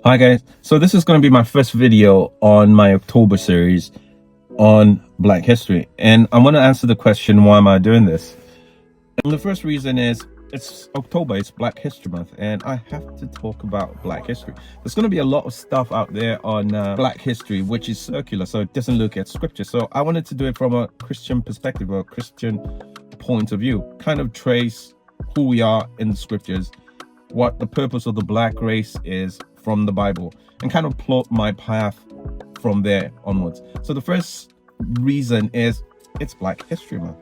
Hi guys, so this is going to be my first video on my October series on Black history, and I'm going to answer the question, why am I doing this? And the first reason is it's October, it's Black History Month, and I have to talk about Black history. There's going to be a lot of stuff out there on Black history which is circular, so it doesn't look at scripture. So I wanted to do it from a Christian perspective, or a Christian point of view, kind of trace who we are in the scriptures, what the purpose of the Black race is from the Bible, and kind of plot my path from there onwards. So the first reason is it's Black History Month.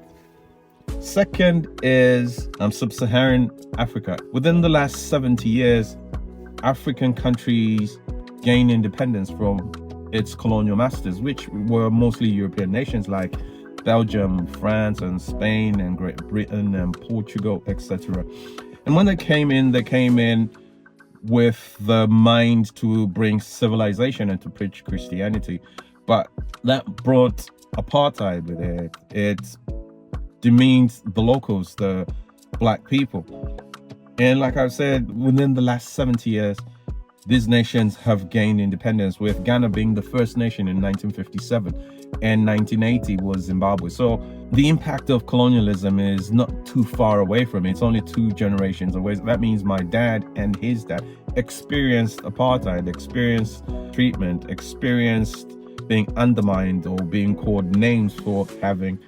Second is sub-Saharan Africa. Within the last 70 years, African countries gained independence from its colonial masters, which were mostly European nations like Belgium, France, and Spain, and Great Britain, and Portugal, etc. And when they came in with the mind to bring civilization and to preach Christianity, but that brought apartheid with it. It demeaned the locals, the Black people. And like I said, within the last 70 years, these nations have gained independence, with Ghana being the first nation in 1957, and 1980 was Zimbabwe. So the impact of colonialism is not too far away from it. It's only 2 generations away. That means my dad and his dad experienced apartheid, experienced treatment, experienced being undermined or being called names for having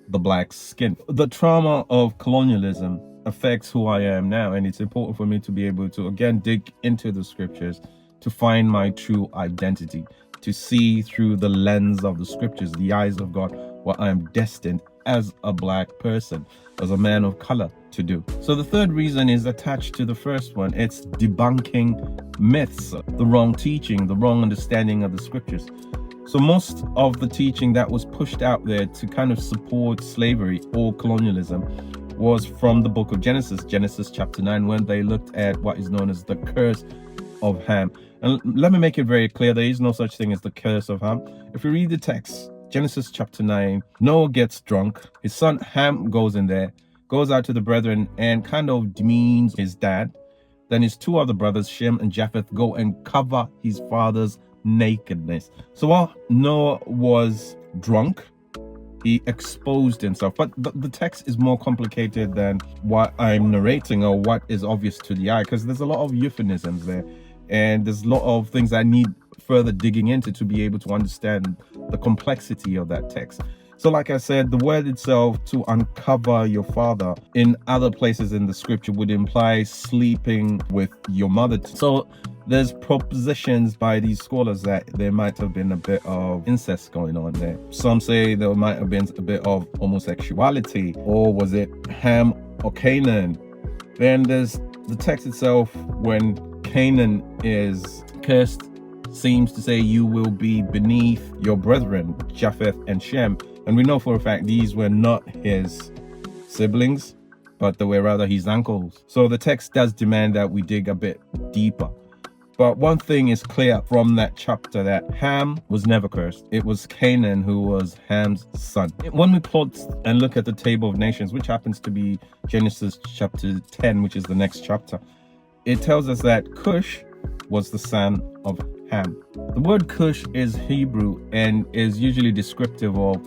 the Black skin. The trauma of colonialism affects who I am now, and it's important for me to be able to again dig into the scriptures to find my true identity, to see through the lens of the scriptures, the eyes of God, what I am destined as a Black person, as a man of color, to do. So the third reason is attached to the first one. It's debunking myths, the wrong teaching, the wrong understanding of the scriptures. So most of the teaching that was pushed out there to kind of support slavery or colonialism was from the book of Genesis chapter 9, when they looked at what is known as the curse of Ham. And let me make it very clear, there is no such thing as the curse of Ham. If you read the text, Genesis chapter 9, Noah gets drunk, his son Ham goes in there, goes out to the brethren and kind of demeans his dad. Then his 2 other brothers, Shem and Japheth, go and cover his father's nakedness. So while Noah was drunk, he exposed himself. But the text is more complicated than what I'm narrating or what is obvious to the eye, because there's a lot of euphemisms there, and there's a lot of things I need further digging into to be able to understand the complexity of that text. So like I said, the word itself, to uncover your father, in other places in the scripture would imply sleeping with your mother. So there's propositions by these scholars that there might have been a bit of incest going on there. Some say there might have been a bit of homosexuality, or was it Ham or Canaan? Then there's the text itself, when Canaan is cursed, seems to say you will be beneath your brethren, Japheth and Shem. And we know for a fact these were not his siblings, but they were rather his uncles. So the text does demand that we dig a bit deeper. But one thing is clear from that chapter, that Ham was never cursed. It was Canaan who was Ham's son. When we plot and look at the table of nations, which happens to be Genesis chapter 10, which is the next chapter, it tells us that Cush was the son of Ham. The word Cush is Hebrew and is usually descriptive of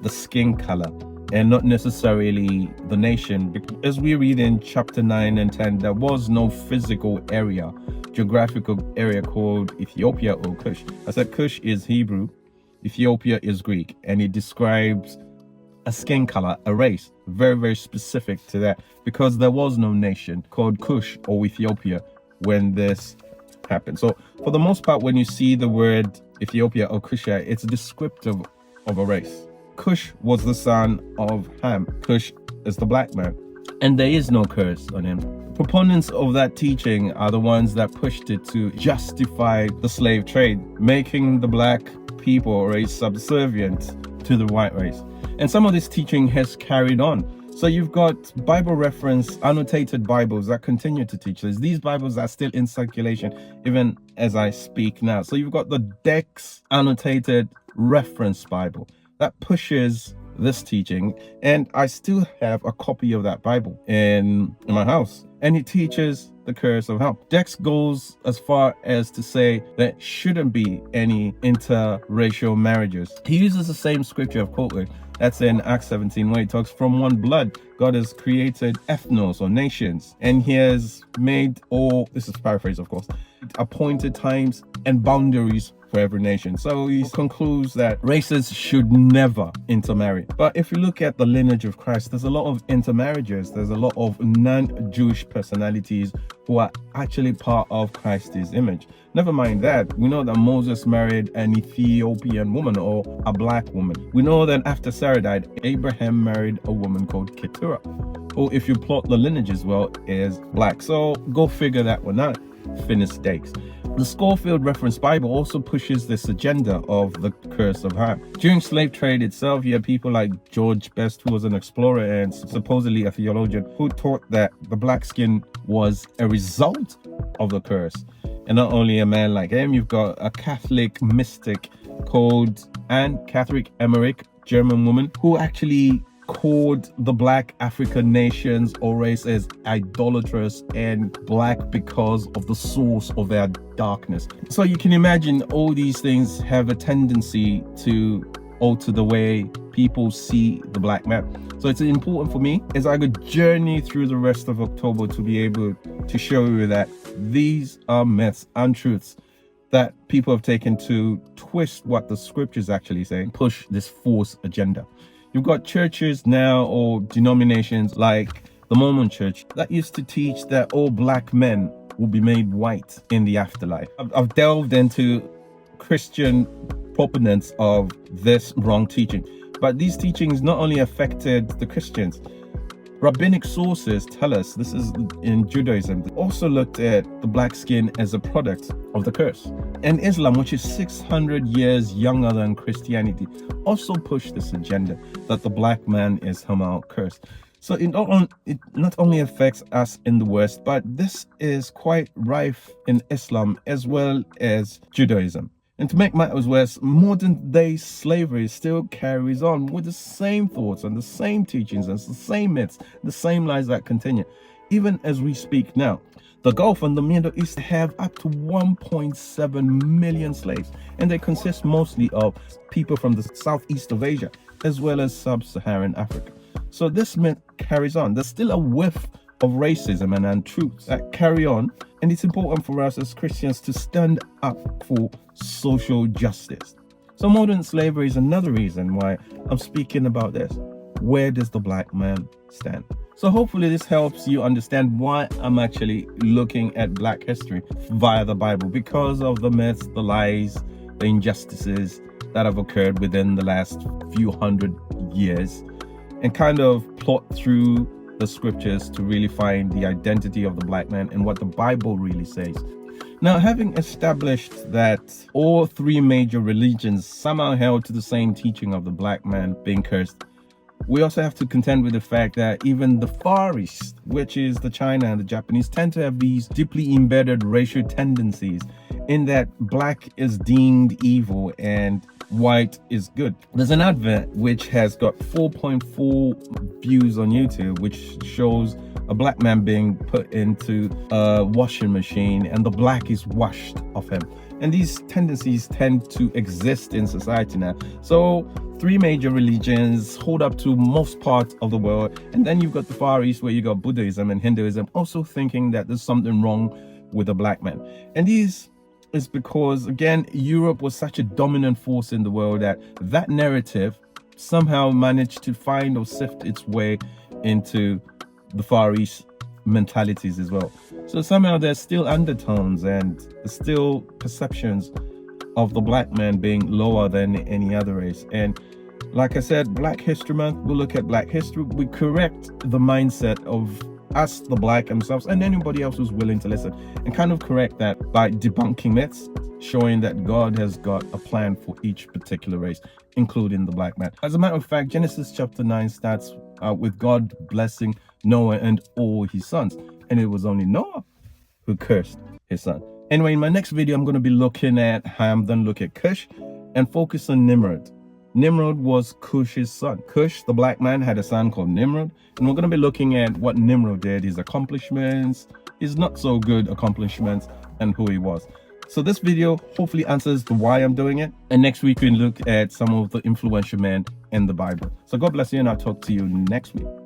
the skin color and not necessarily the nation. As we read in chapter 9 and 10, there was no physical area, geographical area called Ethiopia or Cush. I said Cush is Hebrew, Ethiopia is Greek, and it describes a skin color, a race, very, very specific to that, because there was no nation called Cush or Ethiopia when this happened. So for the most part, when you see the word Ethiopia or Cushite, it's descriptive of a race. Cush was the son of Ham. Cush is the Black man, and there is no curse on him. Proponents of that teaching are the ones that pushed it to justify the slave trade, making the Black people race subservient to the white race. And some of this teaching has carried on. So you've got Bible reference annotated Bibles that continue to teach this. These Bibles are still in circulation even as I speak now. So you've got the Dex annotated reference Bible that pushes this teaching, and I still have a copy of that Bible in my house, and it teaches the curse of Ham. Dex goes as far as to say there shouldn't be any interracial marriages. He uses the same scripture I've quoted. That's in Acts 17, where he talks from one blood God has created ethnos or nations, and he has made all, this is paraphrase of course, appointed times and boundaries for every nation. So he concludes that races should never intermarry. But if you look at the lineage of Christ, there's a lot of intermarriages. There's a lot of non-Jewish personalities who are actually part of Christ's image. Never mind that, we know that Moses married an Ethiopian woman or a black woman. We know that after Sarah died, Abraham married a woman called Keturah, who, if you plot the lineage as well, is black. So go figure that one out. Finish stakes. The Schofield Reference Bible also pushes this agenda of the curse of Ham. During slave trade itself, you had people like George Best, who was an explorer and supposedly a theologian, who taught that the black skin was a result of the curse. And not only a man like him, you've got a Catholic mystic called Anne Catherine Emmerich, German woman, who actually called the black African nations or races idolatrous and black because of the source of their darkness. So you can imagine all these things have a tendency to alter the way people see the black man. So it's important for me as I could journey through the rest of October to be able to show you that these are myths, untruths that people have taken to twist what the scriptures actually say, push this false agenda. You've got churches now or denominations like the Mormon Church that used to teach that all black men will be made white in the afterlife. I've delved into Christian proponents of this wrong teaching, but these teachings not only affected the Christians. Rabbinic sources tell us, this is in Judaism, they also looked at the black skin as a product of the curse. And Islam, which is 600 years younger than Christianity, also pushed this agenda that the black man is somehow cursed. So it not only affects us in the West, but this is quite rife in Islam as well as Judaism. And to make matters worse, modern day slavery still carries on with the same thoughts and the same teachings and the same myths, the same lies that continue, even as we speak now. The Gulf and the Middle East have up to 1.7 million slaves, and they consist mostly of people from the southeast of Asia, as well as sub-Saharan Africa. So this myth carries on. There's still a whiff of racism and untruths that carry on, and it's important for us as Christians to stand up for social justice. So modern slavery is another reason why I'm speaking about this. Where does the black man stand? So hopefully this helps you understand why I'm actually looking at black history via the Bible, because of the myths, the lies, the injustices that have occurred within the last few hundred years, and kind of plot through the scriptures to really find the identity of the black man and what the Bible really says. Now, having established that all three major religions somehow held to the same teaching of the black man being cursed, we also have to contend with the fact that even the Far East, which is the China and the Japanese, tend to have these deeply embedded racial tendencies in that black is deemed evil and white is good. There's an advert which has got 4.4 views on YouTube, which shows a black man being put into a washing machine and the black is washed off him. And these tendencies tend to exist in society now. So three major religions hold up to most parts of the world, and then you've got the Far East where you got Buddhism and Hinduism also thinking that there's something wrong with the black man. And these is because, again, Europe was such a dominant force in the world that narrative somehow managed to find or sift its way into the Far East mentalities as well. So somehow there's still undertones and still perceptions of the black man being lower than any other race. And like I said, Black History Month, we'll look at Black history. We correct the mindset of us, the black themselves, and anybody else who's willing to listen, and kind of correct that by debunking myths, showing that God has got a plan for each particular race, including the black man. As a matter of fact, Genesis chapter 9 starts with God blessing Noah and all his sons, and it was only Noah who cursed his son. Anyway, in my next video, I'm going to be looking at Ham, then look at Cush, and focus on Nimrod. Nimrod was Cush's son. Cush, the black man, had a son called Nimrod, and we're going to be looking at what Nimrod did, his accomplishments, his not so good accomplishments and who he was. So this video hopefully answers the why I'm doing it. And next week we look at some of the influential men in the Bible. So God bless you, and I'll talk to you next week.